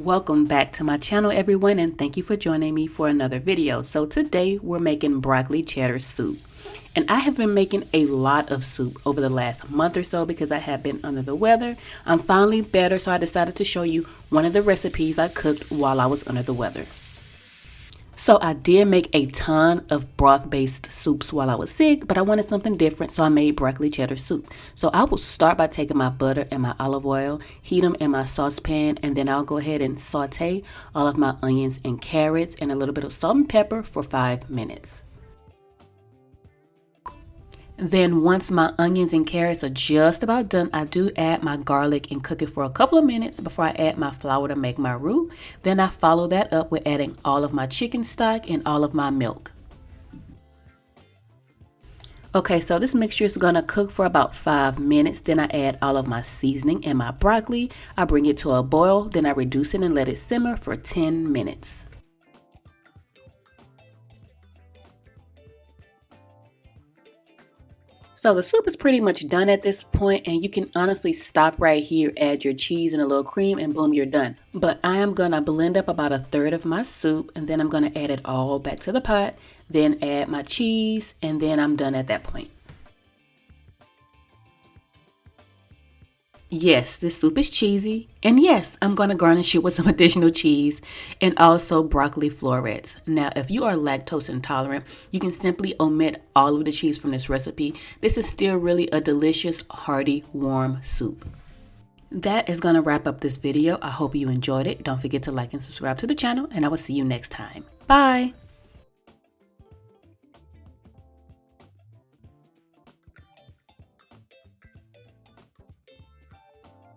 Welcome back to my channel, everyone, and thank you for joining me for another video. So today we're making broccoli cheddar soup, and I have been making a lot of soup over the last month or so because I have been under the weather. I'm finally better, so I decided to show you one of the recipes I cooked while I was under the weather. So I did make a ton of broth-based soups while I was sick, but I wanted something different, so I made broccoli cheddar soup. So I will start by taking my butter and my olive oil, heat them in my saucepan, and then I'll go ahead and saute all of my onions and carrots and a little bit of salt and pepper for 5 minutes. Then once my onions and carrots are just about done, I do add my garlic and cook it for a couple of minutes before I add my flour to make my roux. Then I follow that up with adding all of my chicken stock and all of my milk. Okay, so this mixture is gonna cook for about 5 minutes. Then I add all of my seasoning and my broccoli. I bring it to a boil, then I reduce it and let it simmer for 10 minutes. So the soup is pretty much done at this point, and you can honestly stop right here, add your cheese and a little cream, and boom, you're done. But I am gonna blend up about a third of my soup, and then I'm gonna add it all back to the pot, then add my cheese, and then I'm done at that point. Yes, this soup is cheesy, and yes, I'm going to garnish it with some additional cheese and also broccoli florets. Now, if you are lactose intolerant, you can simply omit all of the cheese from this recipe. This is still really a delicious, hearty, warm soup. That is going to wrap up this video. I hope you enjoyed it. Don't forget to like and subscribe to the channel, and I will see you next time. Bye!